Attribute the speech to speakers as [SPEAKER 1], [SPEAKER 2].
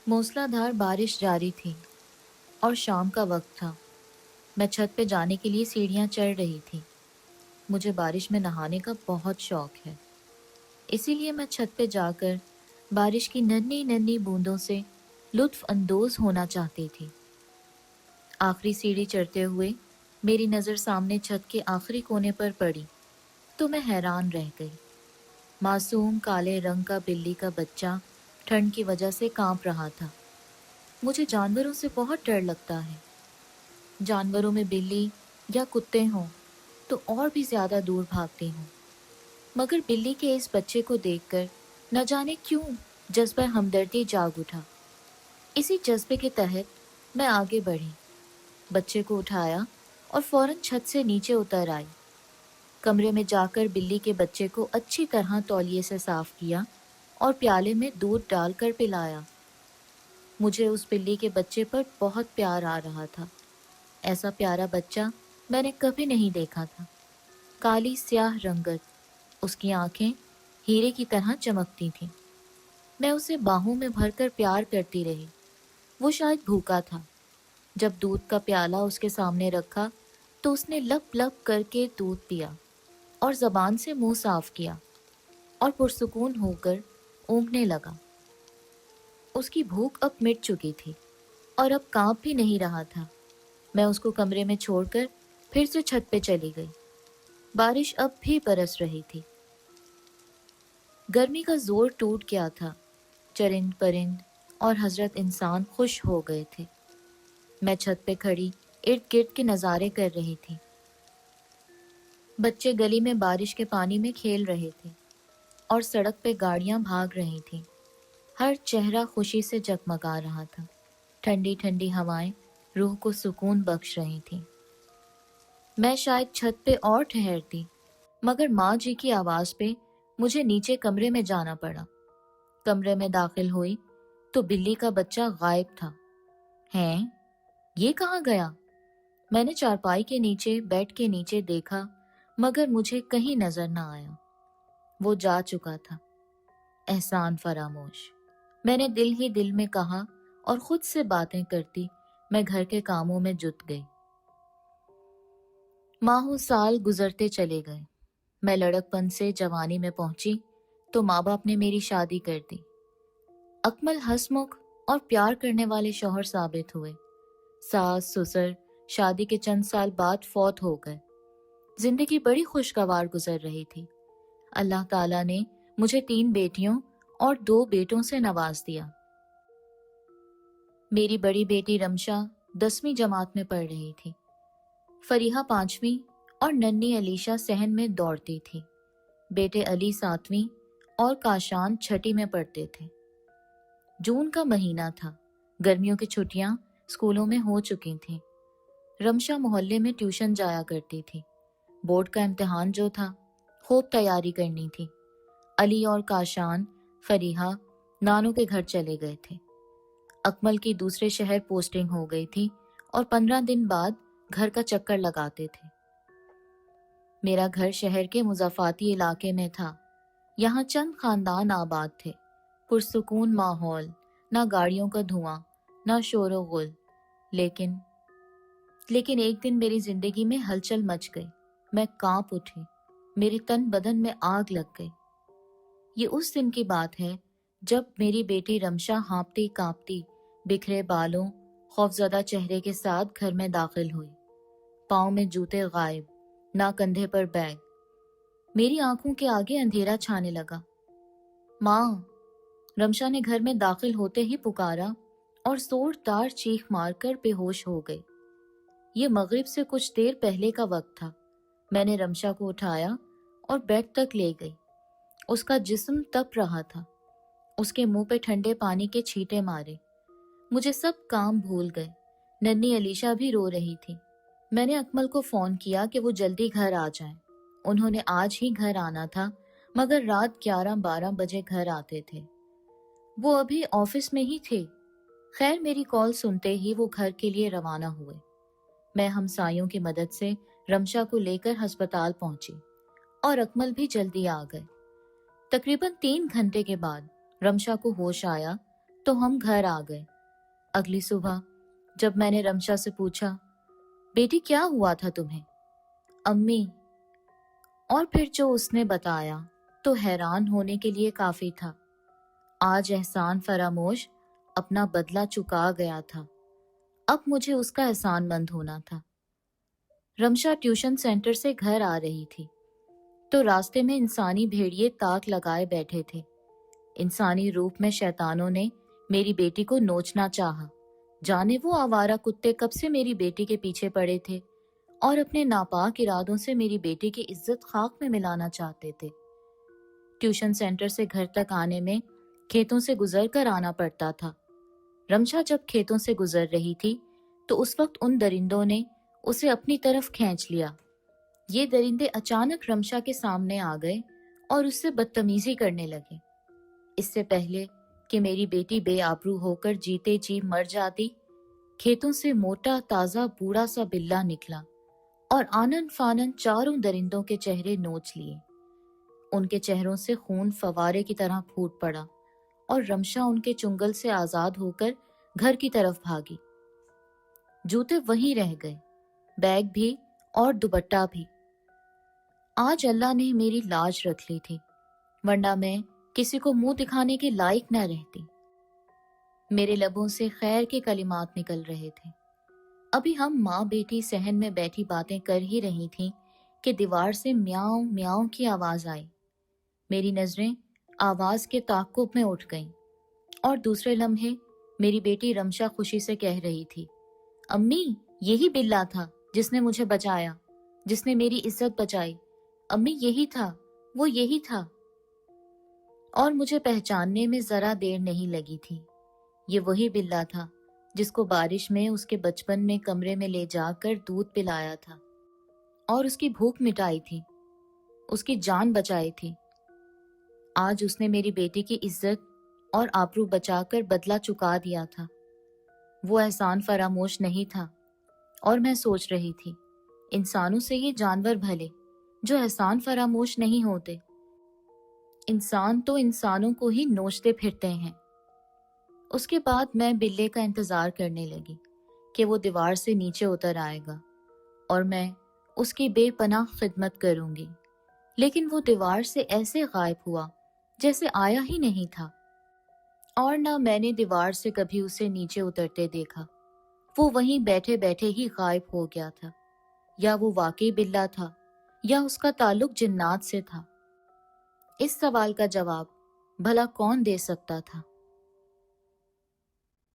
[SPEAKER 1] मूसलाधार बारिश जारी थी और शाम का वक्त था। मैं छत पे जाने के लिए सीढ़ियां चढ़ रही थी। मुझे बारिश में नहाने का बहुत शौक है, इसीलिए मैं छत पे जाकर बारिश की नन्ही नन्ही बूंदों से लुत्फ अंदोज होना चाहती थी। आखिरी सीढ़ी चढ़ते हुए मेरी नज़र सामने छत के आखिरी कोने पर पड़ी तो मैं हैरान रह गई। मासूम काले रंग का बिल्ली का बच्चा ठंड की वजह से कांप रहा था। मुझे जानवरों से बहुत डर लगता है। जानवरों में बिल्ली या कुत्ते हों तो और भी ज्यादा दूर भागती हूँ, मगर बिल्ली के इस बच्चे को देखकर न जाने क्यों जज्बा हमदर्दी जाग उठा। इसी जज्बे के तहत मैं आगे बढ़ी, बच्चे को उठाया और फौरन छत से नीचे उतर आई। कमरे में जाकर बिल्ली के बच्चे को अच्छी तरह तौलिए से साफ किया और प्याले में दूध डालकर पिलाया। मुझे उस बिल्ली के बच्चे पर बहुत प्यार आ रहा था। ऐसा प्यारा बच्चा मैंने कभी नहीं देखा था। काली स्याह रंगत, उसकी आंखें हीरे की तरह चमकती थीं। मैं उसे बाहों में भरकर प्यार करती रही। वो शायद भूखा था। जब दूध का प्याला उसके सामने रखा तो उसने लप लप करके दूध पिया और जबान से मुंह साफ किया और पुरसुकून होकर ऊँघने लगा। उसकी भूख अब मिट चुकी थी और अब कांप भी नहीं रहा था। मैं उसको कमरे में छोड़कर फिर से छत पे चली गई। बारिश अब भी बरस रही थी। गर्मी का जोर टूट गया था। चरिंद परिंद और हजरत इंसान खुश हो गए थे। मैं छत पे खड़ी इर्द गिर्द के नज़ारे कर रही थी। बच्चे गली में बारिश के पानी में खेल रहे थे और सड़क पे गाड़ियां भाग रही थीं। हर चेहरा खुशी से जगमगा रहा था। ठंडी ठंडी हवाएं रूह को सुकून बख्श रही थीं। मैं शायद छत पे और ठहरती, मगर माँ जी की आवाज़ पे मुझे नीचे कमरे में जाना पड़ा। कमरे में दाखिल हुई तो बिल्ली का बच्चा गायब था। हैं? ये कहाँ गया? मैंने चारपाई के नीचे बेड के नीचे देखा, मगर मुझे कहीं नजर न आया। वो जा चुका था। एहसान फरामोश, मैंने दिल ही दिल में कहा और खुद से बातें करती मैं घर के कामों में जुट गई। माहों साल गुजरते चले गए। मैं लड़कपन से जवानी में पहुंची तो माँ बाप ने मेरी शादी कर दी। अकमल हंसमुख और प्यार करने वाले शौहर साबित हुए। सास ससुर शादी के चंद साल बाद फौत हो गए। जिंदगी बड़ी खुशगवार गुजर रही थी। अल्लाह ताला ने मुझे 3 बेटियों और 2 बेटों से नवाज दिया। मेरी बड़ी बेटी रमशा 10वीं जमात में पढ़ रही थी। फरीहा 5वीं और नन्ही अलीशा सहन में दौड़ती थी। बेटे अली 7वीं और काशान 6ठी में पढ़ते थे। जून का महीना था। गर्मियों की छुट्टियां स्कूलों में हो चुकी थीं। रमशा मोहल्ले में ट्यूशन जाया करती थी। बोर्ड का इम्तिहान जो था, खूब तैयारी करनी थी। अली और काशान फरीहा नानू के घर चले गए थे। अकमल की दूसरे शहर पोस्टिंग हो गई थी और 15 दिन बाद घर का चक्कर लगाते थे। मेरा घर शहर के मुज़ाफ़ाती इलाके में था। यहाँ चंद खानदान आबाद थे। पुरसुकून माहौल, ना गाड़ियों का धुआं, ना शोर गुल। लेकिन एक दिन मेरी जिंदगी में हलचल मच गई। मैं कांप उठी। मेरे तन बदन में आग लग गई। ये उस दिन की बात है जब मेरी बेटी रमशा हाँपती कांपती, बिखरे बालों, खौफजदा चेहरे के साथ घर में दाखिल हुई। पाँव में जूते गायब, ना कंधे पर बैग। मेरी आंखों के आगे अंधेरा छाने लगा। माँ! रमशा ने घर में दाखिल होते ही पुकारा और जोरदार चीख मारकर बेहोश हो गई। ये मगरिब से कुछ देर पहले का वक्त था। मैंने रमशा को उठाया और बेड तक ले गई। उसका जिस्म तप रहा था। उसके मुंह पे ठंडे पानी के छींटे मारे। मुझे सब काम भूल गए। नन्ही अलीशा भी रो रही थी। मैंने अकमल को फोन किया कि वो जल्दी घर आ जाएं। उन्होंने आज ही घर आना था, मगर रात 11-12 बजे घर आते थे। वो अभी ऑफिस में ही थे। खैर, मेरी कॉल सुनते ही वो घर के लिए रवाना हुए। मैं हमसायों की मदद से रमशा को लेकर अस्पताल पहुंची और अकमल भी जल्दी आ गए। तकरीबन 3 घंटे के बाद रमशा को होश आया तो हम घर आ गए। अगली सुबह जब मैंने रमशा से पूछा, बेटी क्या हुआ था तुम्हें? अम्मी, और फिर जो उसने बताया तो हैरान होने के लिए काफी था। आज एहसान फरामोश अपना बदला चुका गया था। अब मुझे उसका एहसानमंद होना था। रमशा ट्यूशन सेंटर से घर आ रही थी तो रास्ते में इंसानी भेड़िए ताक लगाए बैठे थे। इंसानी रूप में शैतानों ने मेरी बेटी को नोचना चाहा। जाने वो आवारा कुत्ते कब से मेरी बेटी के पीछे पड़े थे और अपने नापाक इरादों से मेरी बेटी की इज्जत खाक में मिलाना चाहते थे। ट्यूशन सेंटर से घर तक आने में खेतों से गुजर कर आना पड़ता था। रमशा जब खेतों से गुजर रही थी तो उस वक्त उन दरिंदों ने उसे अपनी तरफ खींच लिया। ये दरिंदे अचानक रमशा के सामने आ गए और उससे बदतमीजी करने लगे। इससे पहले कि मेरी बेटी बेआबरू होकर जीते जी मर जाती, खेतों से मोटा ताजा बूढ़ा सा बिल्ला निकला और आनन फानन चारों दरिंदों के चेहरे नोच लिए। उनके चेहरों से खून फवारे की तरह फूट पड़ा और रमशा उनके चुंगल से आजाद होकर घर की तरफ भागी। जूते वहीं रह गए, बैग भी और दुपट्टा भी। आज अल्लाह ने मेरी लाज रख ली थी, वरना मैं किसी को मुंह दिखाने के लायक न रहती। मेरे लबों से खैर के कलिमात निकल रहे थे। अभी हम माँ बेटी सहन में बैठी बातें कर ही रही थीं कि दीवार से म्याऊं म्याऊं की आवाज आई। मेरी नजरें आवाज के ताक़ुब में उठ गईं और दूसरे लम्हे मेरी बेटी रमशा खुशी से कह रही थी, अम्मी, यही बिल्ला था जिसने मुझे बचाया, जिसने मेरी इज्जत बचाई। अम्मी, यही था, वो यही था। और मुझे पहचानने में जरा देर नहीं लगी थी। ये वही बिल्ला था जिसको बारिश में उसके बचपन में कमरे में ले जाकर दूध पिलाया था और उसकी भूख मिटाई थी, उसकी जान बचाई थी। आज उसने मेरी बेटी की इज्जत और आबरू बचाकर बदला चुका दिया था। वो एहसान फरामोश नहीं था और मैं सोच रही थी, इंसानों से ये जानवर भले जो एहसान फरामोश नहीं होते। इंसान तो इंसानों को ही नोचते फिरते हैं। उसके बाद मैं बिल्ले का इंतजार करने लगी कि वो दीवार से नीचे उतर आएगा और मैं उसकी बेपनाह खिदमत करूंगी। लेकिन वो दीवार से ऐसे गायब हुआ जैसे आया ही नहीं था, और ना मैंने दीवार से कभी उसे नीचे उतरते देखा। वो वहीं बैठे बैठे ही गायब हो गया था। या वो वाकई बिल्ला था या उसका ताल्लुक जिन्नात से था। इस सवाल का जवाब भला कौन दे सकता था।